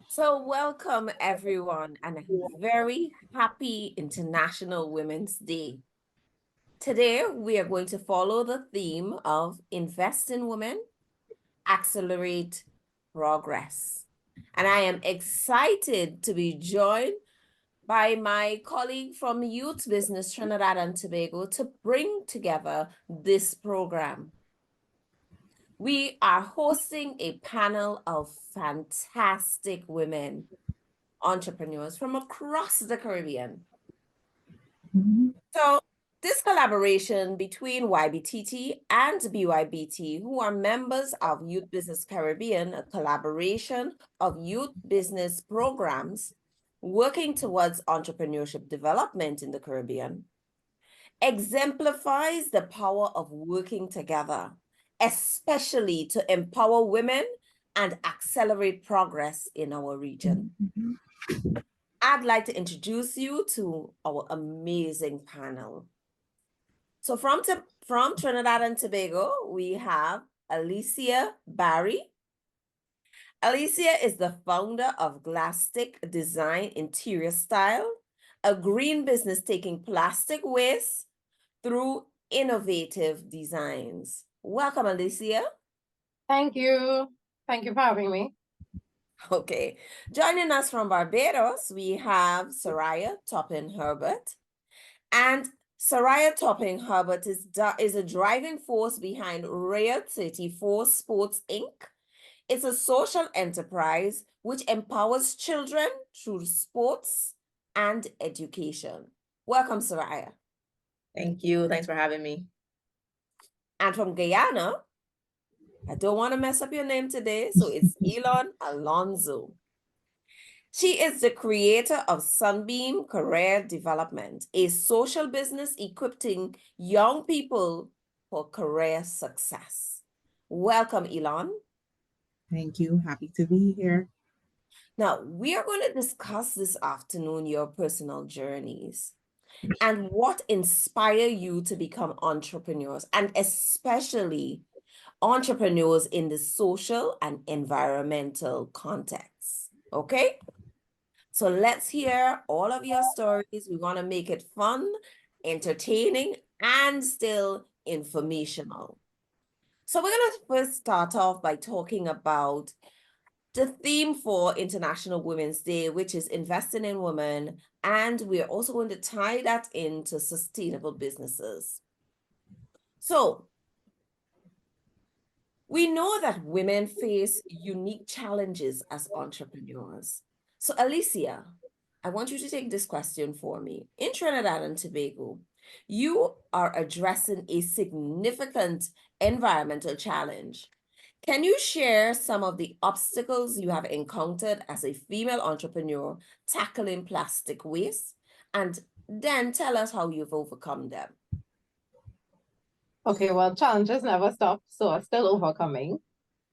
So, welcome everyone, and a very happy International Women's Day. Today, we are going to follow the theme of Invest in Women, Accelerate Progress. And I am excited to be joined by my colleague from Youth Business Trinidad and Tobago to bring together this program. We are hosting a panel of fantastic women entrepreneurs from across the Caribbean. So this collaboration between YBTT and BYBT, who are members of Youth Business Caribbean, a collaboration of youth business programs working towards entrepreneurship development in the Caribbean, exemplifies the power of working together, especially to empower women and accelerate progress in our region. I'd like to introduce you to our amazing panel. So from Trinidad and Tobago, we have Alicia Barry. Alicia is the founder of Glastic Designs Interior Styles, a green business taking plastic waste through innovative designs. Welcome, Alicia. Thank you. Thank you for having me. Okay. Joining us from Barbados, we have Soraya Toppin-Herbert. And Soraya Toppin-Herbert is a driving force behind Raya34 Sports Inc. It's a social enterprise which empowers children through sports and education. Welcome, Soraya. Thank you. Thanks for having me. And from Guyana, I don't want to mess up your name today, so it's Elon Alonso. She is the creator of Sunbeam Career Development, a social business equipping young people for career success. Welcome, Elon. Thank you. Happy to be here. Now, we are going to discuss this afternoon your personal journeys and what inspire you to become entrepreneurs, and especially entrepreneurs in the social and environmental context. Okay? So let's hear all of your stories. We want to make it fun, entertaining, and still informational. So we're going to first start off by talking about the theme for International Women's Day, which is investing in women. And we're also going to tie that into sustainable businesses. So we know that women face unique challenges as entrepreneurs. So Alicia, I want you to take this question for me. In Trinidad and Tobago, you are addressing a significant environmental challenge. Can you share some of the obstacles you have encountered as a female entrepreneur tackling plastic waste? And then tell us how you've overcome them. Okay, well, challenges never stop, so I'm still overcoming.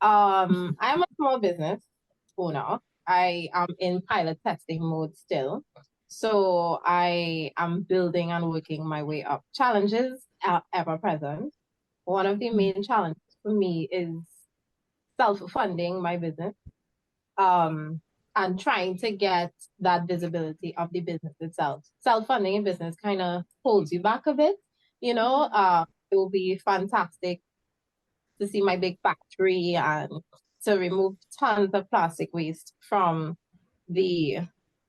I'm a small business owner. I am in pilot testing mode still. So I am building and working my way up. Challenges are ever present. One of the main challenges for me is self-funding my business. And trying to get that visibility of the business itself. Self-funding a business kind of holds you back a bit, you know. It will be fantastic to see my big factory and to remove tons of plastic waste from the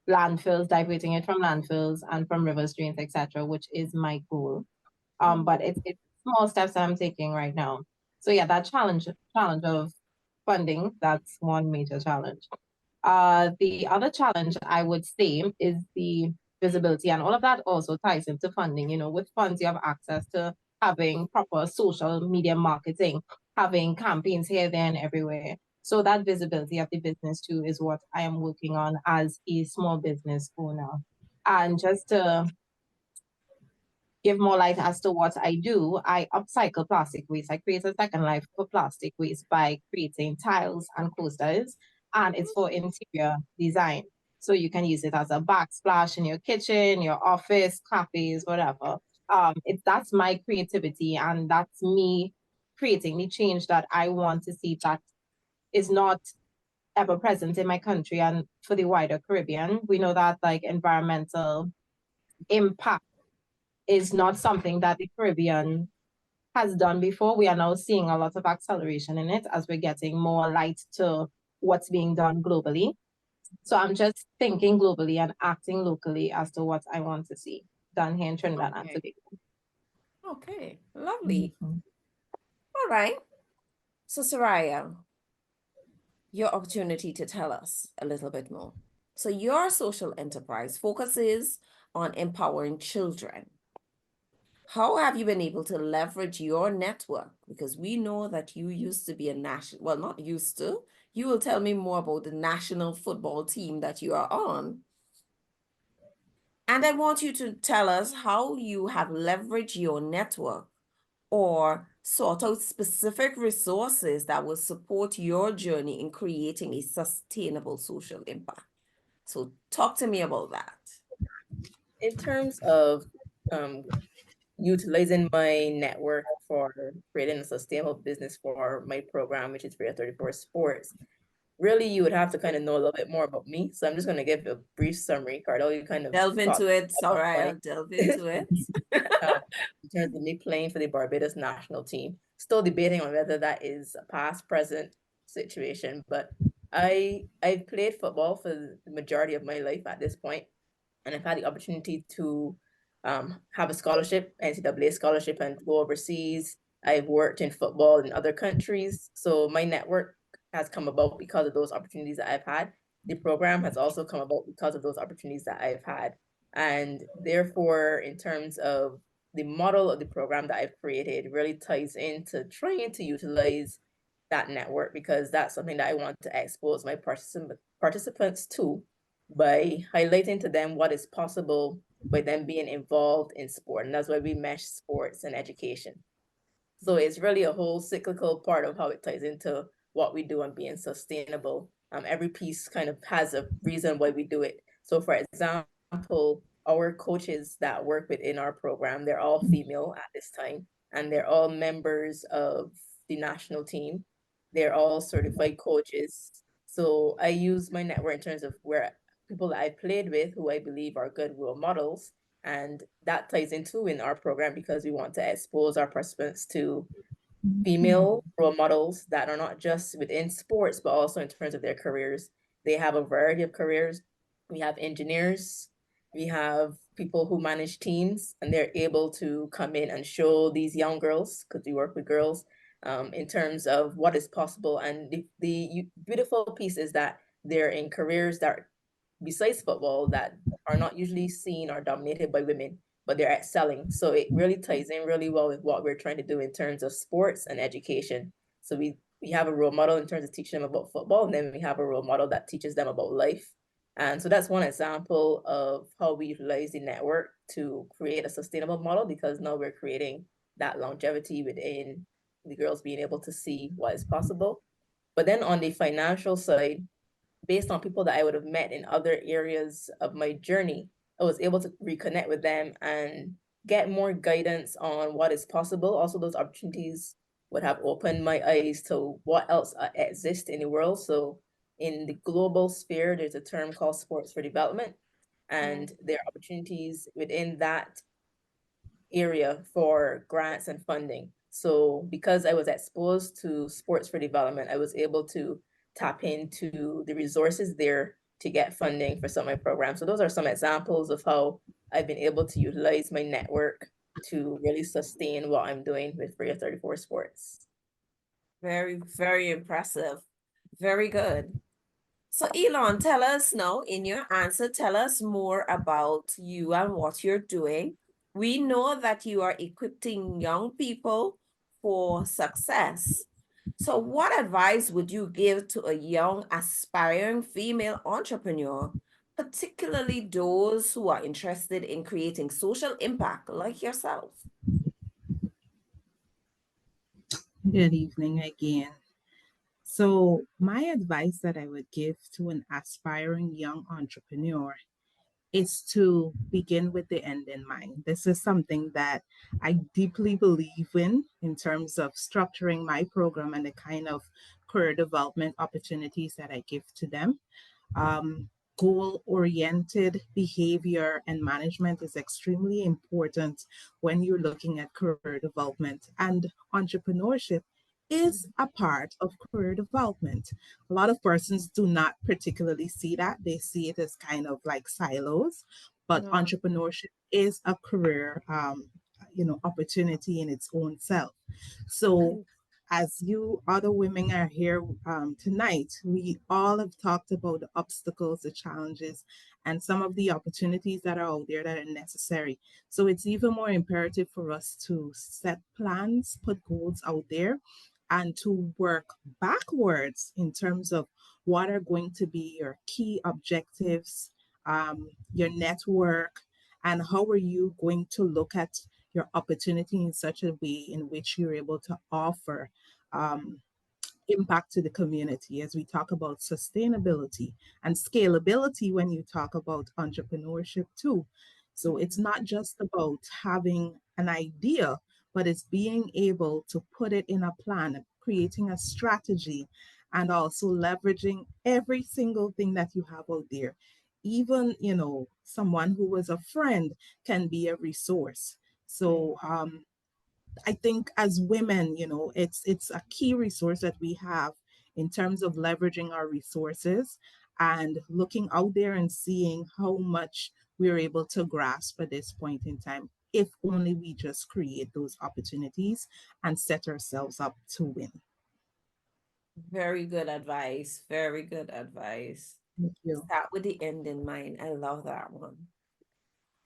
landfills, diverting it from landfills and from river streams, etc., which is my goal. But it's small steps that I'm taking right now. So yeah, that challenge of funding, that's one major challenge. The other challenge I would say is the visibility, and all of that also ties into funding. You know, with funds, you have access to having proper social media marketing, having campaigns here, there, and everywhere. So that visibility of the business too is what I am working on as a small business owner. And just to give more light as to what I do, I upcycle plastic waste. I create a second life for plastic waste by creating tiles and coasters, and it's for interior design. So you can use it as a backsplash in your kitchen, your office, cafes, whatever. That's my creativity, and that's me creating the change that I want to see that is not ever present in my country and for the wider Caribbean. We know that like environmental impact is not something that the Caribbean has done before. We are now seeing a lot of acceleration in it as we're getting more light to what's being done globally. So I'm just thinking globally and acting locally as to what I want to see done here in Trinidad and Okay. Tobago. Okay, lovely. Wonderful. All right. So, Soraya, your opportunity to tell us a little bit more. So, your social enterprise focuses on empowering children. How have you been able to leverage your network? Because we know that you used to be a national, well, not used to. You will tell me more about the national football team that you are on. And I want you to tell us how you have leveraged your network or sort out specific resources that will support your journey in creating a sustainable social impact. So talk to me about that. In terms of utilizing my network for creating a sustainable business for my program, which is Raya34 Sports, really you would have to kind of know a little bit more about me. So I'm just going to give a brief summary, Cardo. You kind of Delve talk into it, about my Soraya, delve into it. in terms of me playing for the Barbados national team. Still debating on whether that is a past, present situation, but I've played football for the majority of my life at this point, and I've had the opportunity to have a scholarship, NCAA scholarship, and go overseas. I've worked in football in other countries, so my network has come about because of those opportunities that I've had. The program has also come about because of those opportunities that I've had. And therefore, in terms of the model of the program that I've created, really ties into trying to utilize that network, because that's something that I want to expose my participants to by highlighting to them what is possible by them being involved in sport. And that's why we mesh sports and education. So it's really a whole cyclical part of how it ties into what we do and being sustainable. Every piece kind of has a reason why we do it. So for example, our coaches that work within our program, they're all female at this time, and they're all members of the national team. They're all certified coaches. So I use my network in terms of where people that I played with who I believe are good role models, and that ties into in our program because we want to expose our participants to female role models that are not just within sports, but also in terms of their careers. They have a variety of careers. We have engineers, we have people who manage teams, and they're able to come in and show these young girls, because we work with girls, in terms of what is possible. And the beautiful piece is that they're in careers that, besides football, that are not usually seen or dominated by women, but they're excelling. So it really ties in really well with what we're trying to do in terms of sports and education. So we have a role model in terms of teaching them about football, and then we have a role model that teaches them about life. And so that's one example of how we utilize the network to create a sustainable model, because now we're creating that longevity within the girls being able to see what is possible. But then on the financial side, based on people that I would have met in other areas of my journey, I was able to reconnect with them and get more guidance on what is possible. Also, those opportunities would have opened my eyes to what else exists in the world. So in the global sphere, there's a term called sports for development, and there are opportunities within that area for grants and funding. So because I was exposed to sports for development, I was able to tap into the resources there to get funding for some of my programs. So those are some examples of how I've been able to utilize my network to really sustain what I'm doing with Raya34 Sports. Very, very impressive. Very good. So Elon, tell us now, in your answer, tell us more about you and what you're doing. We know that you are equipping young people for success. So what advice would you give to a young aspiring female entrepreneur, particularly those who are interested in creating social impact like yourself? Good evening again. So, my advice that I would give to an aspiring young entrepreneur is to begin with the end in mind. This is something that I deeply believe in terms of structuring my program and the kind of career development opportunities that I give to them. Goal-oriented behavior and management is extremely important when you're looking at career development, and entrepreneurship is a part of career development. A lot of persons do not particularly see that. They see it as kind of like silos, but No. entrepreneurship is a career opportunity in its own self. So as you other women are here tonight, we all have talked about the obstacles, the challenges, and some of the opportunities that are out there that are necessary. So it's even more imperative for us to set plans, put goals out there, and to work backwards in terms of what are going to be your key objectives, your network, and how are you going to look at your opportunity in such a way in which you're able to offer um, impact to the community as we talk about sustainability and scalability when you talk about entrepreneurship too. So it's not just about having an idea, but it's being able to put it in a plan, creating a strategy, and also leveraging every single thing that you have out there. Even, someone who was a friend can be a resource. So I think as women, it's a key resource that we have in terms of leveraging our resources and looking out there and seeing how much we're able to grasp at this point in time, if only we just create those opportunities and set ourselves up to win. Very good advice. Very good advice. Thank you. Start with the end in mind. I love that one.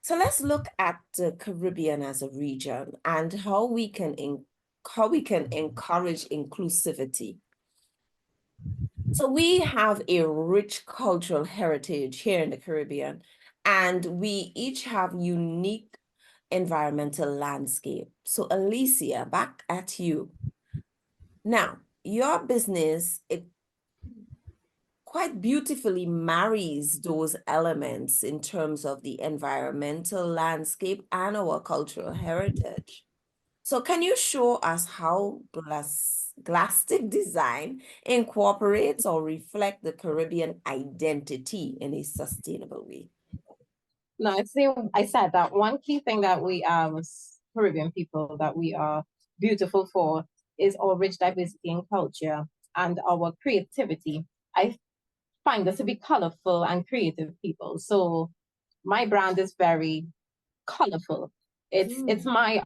So let's look at the Caribbean as a region and how we can encourage inclusivity. So we have a rich cultural heritage here in the Caribbean, and we each have unique environmental landscape. So Alicia, back at you. Now, your business, it quite beautifully marries those elements in terms of the environmental landscape and our cultural heritage. So can you show us how Glastic Design incorporates or reflect the Caribbean identity in a sustainable way? No, I said that one key thing that we as Caribbean people that we are beautiful for is our rich diversity in culture and our creativity. I find us to be colorful and creative people. So my brand is very colorful. It's my,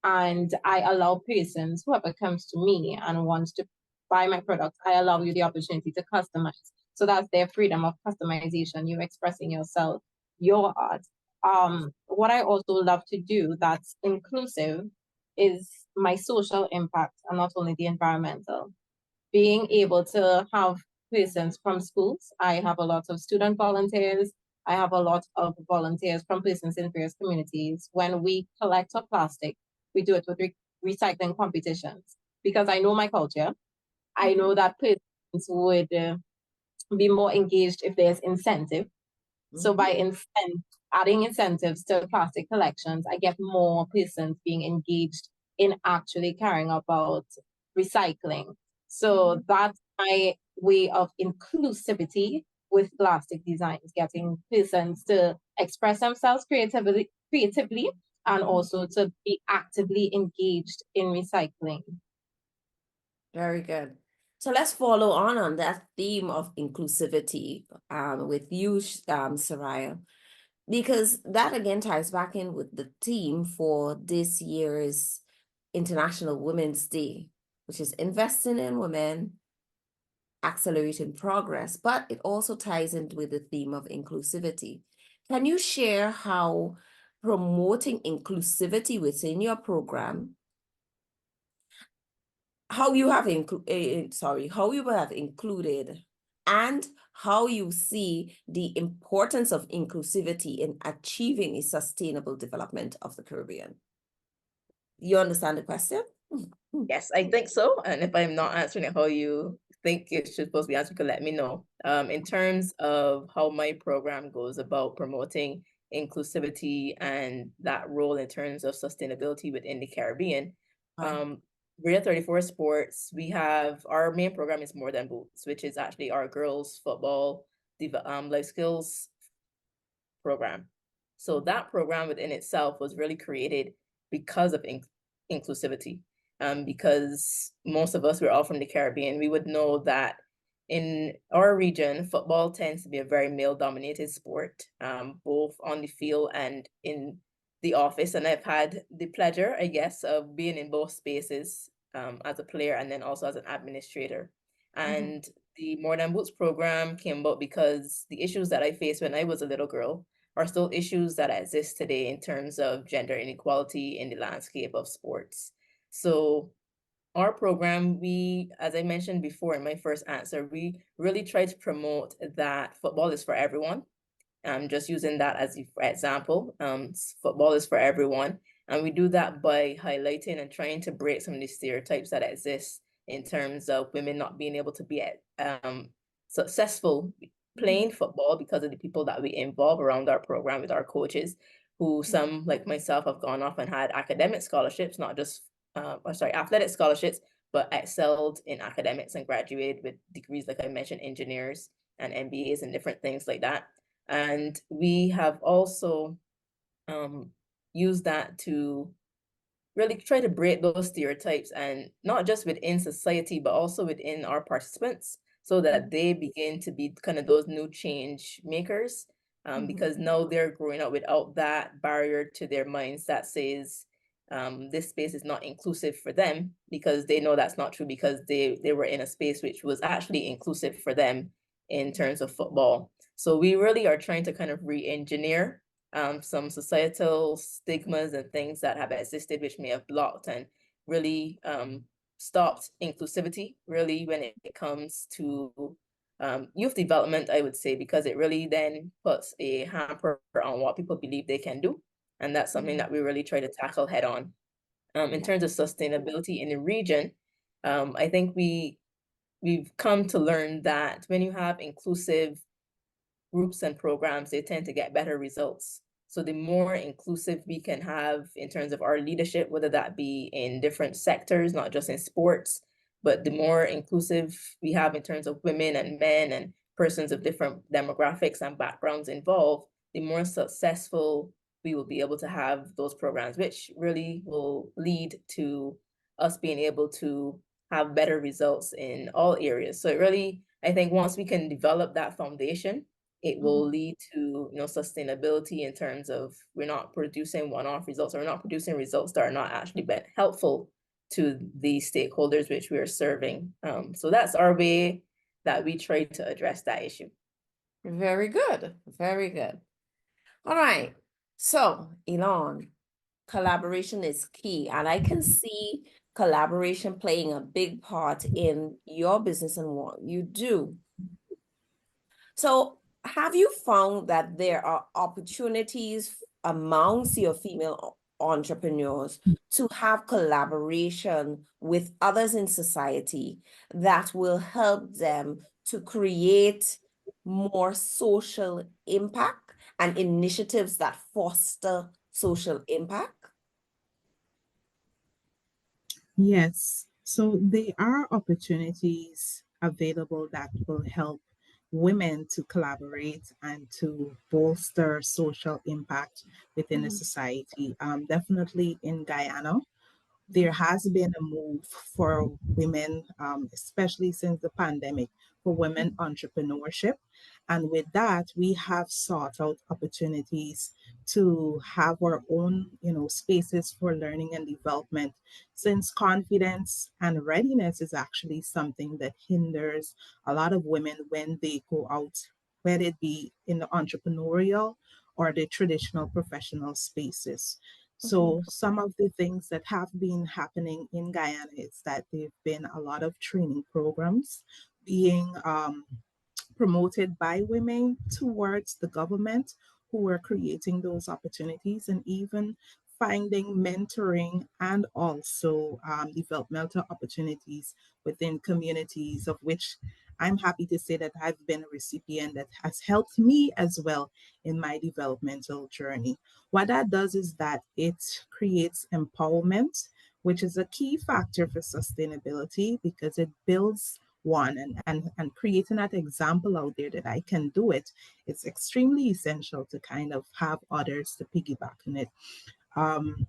and I allow persons, whoever comes to me and wants to buy my product, I allow you the opportunity to customize. So that's their freedom of customization, you expressing yourself, your art. What I also love to do that's inclusive is my social impact and not only the environmental. Being able to have persons from schools. I have a lot of student volunteers. I have a lot of volunteers from persons in various communities. When we collect our plastic, we do it with recycling competitions because I know my culture. I know that persons would be more engaged if there's incentive. So by adding incentives to plastic collections, I get more persons being engaged in actually caring about recycling. So that's my way of inclusivity with Glastic Designs, getting persons to express themselves creatively and also to be actively engaged in recycling. Very good. So let's follow on that theme of inclusivity with you, Saraya, because that again ties back in with the theme for this year's International Women's Day, which is investing in women, accelerating progress, but it also ties in with the theme of inclusivity. Can you share how promoting inclusivity within your program, how you have included and how you see the importance of inclusivity in achieving a sustainable development of the Caribbean? You understand the question? Yes, I think so. And if I'm not answering it how you think it should supposed to be answered, you can let me know. In terms of how my program goes about promoting inclusivity and that role in terms of sustainability within the Caribbean, Right. Raya34 Sports, we have our main program is More Than Boots, which is actually our girls football life skills program. So that program within itself was really created because of inclusivity. Because most of us were all from the Caribbean, we would know that in our region, football tends to be a very male-dominated sport, both on the field and in the office. And I've had the pleasure, I guess, of being in both spaces as a player and then also as an administrator. And the More Than Boots program came about because the issues that I faced when I was a little girl are still issues that exist today in terms of gender inequality in the landscape of sports. So our program, we, as I mentioned before in my first answer, we really try to promote that football is for everyone. Just using that as an example, football is for everyone. And we do that by highlighting and trying to break some of the stereotypes that exist in terms of women not being able to be successful playing football because of the people that we involve around our program with our coaches, who some, like myself, have gone off and had academic scholarships, not just, athletic scholarships, but excelled in academics and graduated with degrees, like I mentioned, engineers and MBAs and different things like that. And we have also used that to really try to break those stereotypes, and not just within society, but also within our participants, so that they begin to be kind of those new change makers, because now they're growing up without that barrier to their minds that says this space is not inclusive for them, because they know that's not true, because they were in a space which was actually inclusive for them in terms of football. So we really are trying to kind of re-engineer some societal stigmas and things that have existed, which may have blocked and really stopped inclusivity, really, when it comes to youth development, I would say, because it really then puts a hamper on what people believe they can do. And that's something that we really try to tackle head on. In terms of sustainability in the region, I think we've come to learn that when you have inclusive groups and programs, they tend to get better results. So the more inclusive we can have in terms of our leadership, whether that be in different sectors, not just in sports, but the more inclusive we have in terms of women and men and persons of different demographics and backgrounds involved, the more successful we will be able to have those programs, which really will lead to us being able to have better results in all areas. So it really, I think once we can develop that foundation, it will lead to sustainability in terms of we're not producing one-off results, or we're not producing results that are not actually helpful to the stakeholders which we are serving. So that's our way that we try to address that issue. Very good. Very good. All right. So, Elon, collaboration is key, and I can see collaboration playing a big part in your business and what you do. So, have you found that there are opportunities amongst your female entrepreneurs to have collaboration with others in society that will help them to create more social impact and initiatives that foster social impact? Yes. So there are opportunities available that will help women to collaborate and to bolster social impact within the society. Definitely in Guyana, there has been a move for women, especially since the pandemic, for women entrepreneurship. And with that, we have sought out opportunities to have our own, spaces for learning and development, since confidence and readiness is actually something that hinders a lot of women when they go out, whether it be in the entrepreneurial or the traditional professional spaces. So some of the things that have been happening in Guyana is that there have been a lot of training programs being promoted by women towards the government, who are creating those opportunities, and even finding mentoring and also developmental opportunities within communities, of which I'm happy to say that I've been a recipient that has helped me as well in my developmental journey. What that does is that it creates empowerment which is a key factor for sustainability because it builds one and creating that example out there that I can do it. It's extremely essential to kind of have others to piggyback on it. Um,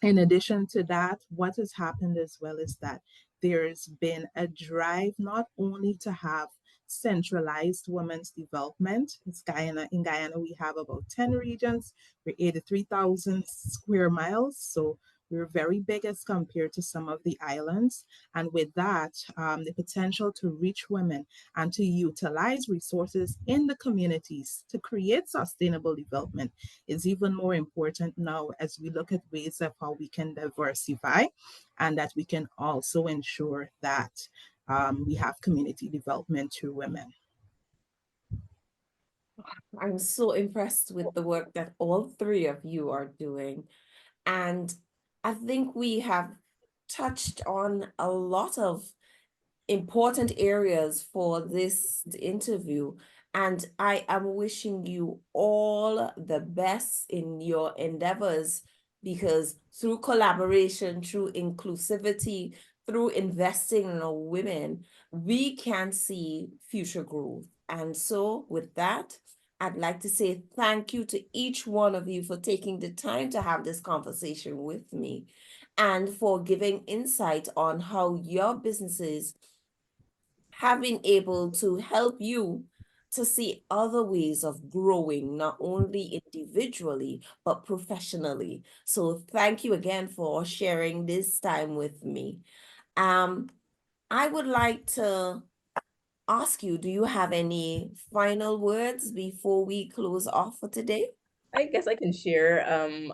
in addition to that, what has happened as well is that there's been a drive not only to have centralized women's development. In Guyana, we have about 10 regions. We're 83,000 square miles. So we're very big as compared to some of the islands. And with that, the potential to reach women and to utilize resources in the communities to create sustainable development is even more important now as we look at ways of how we can diversify and that we can also ensure that we have community development through women. I'm so impressed with the work that all three of you are doing. And I think we have touched on a lot of important areas for this interview. And I am wishing you all the best in your endeavors, because through collaboration, through inclusivity, through investing in our women, we can see future growth. And so with that, I'd like to say thank you to each one of you for taking the time to have this conversation with me and for giving insight on how your businesses have been able to help you to see other ways of growing, not only individually, but professionally. So thank you again for sharing this time with me. I would like to ask you, do you have any final words before we close off for today? I guess I can share.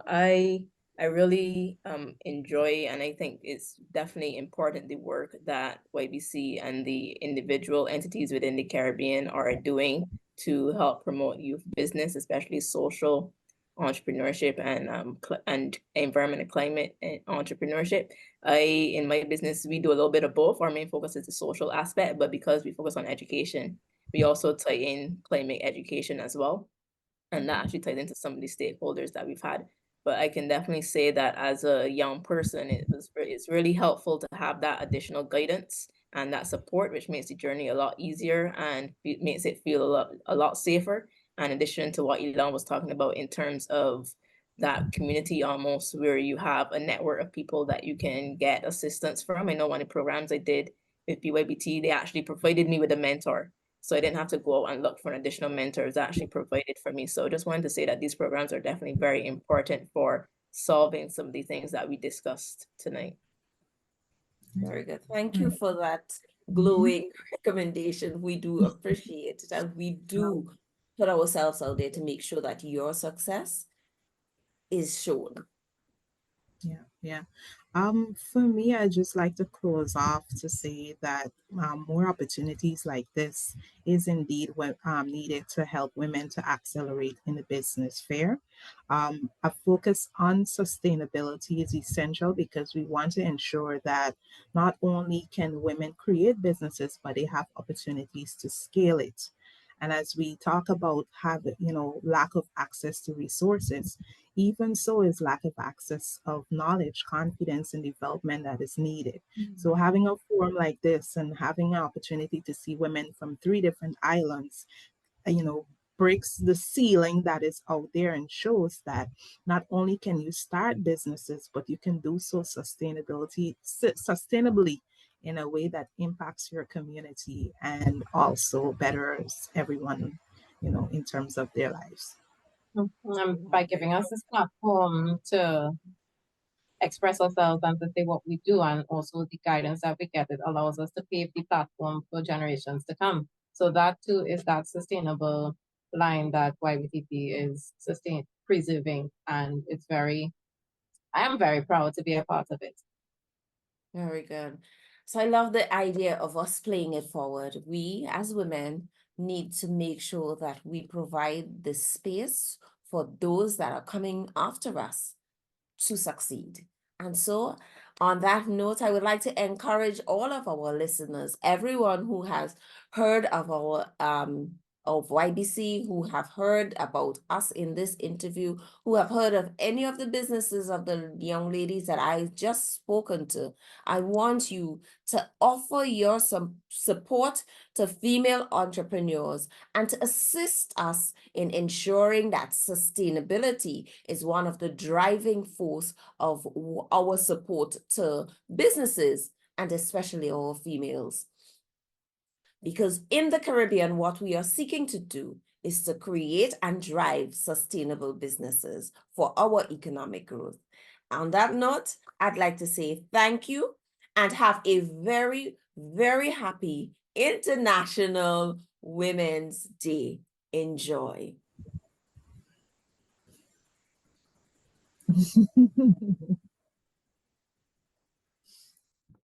I really enjoy, and I think it's definitely important, the work that YBC and the individual entities within the Caribbean are doing to help promote youth business, especially social entrepreneurship and environment and climate and entrepreneurship. In my business, we do a little bit of both. Our main focus is the social aspect, but because we focus on education, we also tie in climate education as well, and that actually ties into some of the stakeholders that we've had. But I can definitely say that as a young person, it's really helpful to have that additional guidance and that support, which makes the journey a lot easier and it makes it feel a lot safer. And in addition to what Elon was talking about in terms of that community, almost where you have a network of people that you can get assistance from. I know one of the programs I did with BYBT, they actually provided me with a mentor, so I didn't have to go out and look for an additional mentor. It was actually provided for me. So just wanted to say that these programs are definitely very important for solving some of the things that we discussed tonight. Very good. Thank you for that glowing recommendation. We do appreciate it, and we do put ourselves out there to make sure that your success is shown. Yeah. For me, I just like to close off to say that more opportunities like this is indeed what needed to help women to accelerate in the business fair. A focus on sustainability is essential because we want to ensure that not only can women create businesses, but they have opportunities to scale it. And as we talk about lack of access to resources, even so is lack of access of knowledge, confidence, and development that is needed. So having a forum like this and having an opportunity to see women from 3 different islands, breaks the ceiling that is out there and shows that not only can you start businesses, but you can do so sustainably in a way that impacts your community and also betters everyone, in terms of their lives. By giving us this platform to express ourselves and to say what we do, and also the guidance that we get, it allows us to pave the platform for generations to come. So that too is that sustainable line that YBTT is preserving, and I am very proud to be a part of it. Very good. So I love the idea of us playing it forward. We as women need to make sure that we provide the space for those that are coming after us to succeed. And so on that note, I would like to encourage all of our listeners, everyone who has heard of our of YBC who have heard about us in this interview, who have heard of any of the businesses of the young ladies that I just spoken to, I want you to offer your some support to female entrepreneurs and to assist us in ensuring that sustainability is one of the driving force of our support to businesses and especially our females. Because in the Caribbean, what we are seeking to do is to create and drive sustainable businesses for our economic growth. On that note, I'd like to say thank you and have a very, very happy International Women's Day. Enjoy.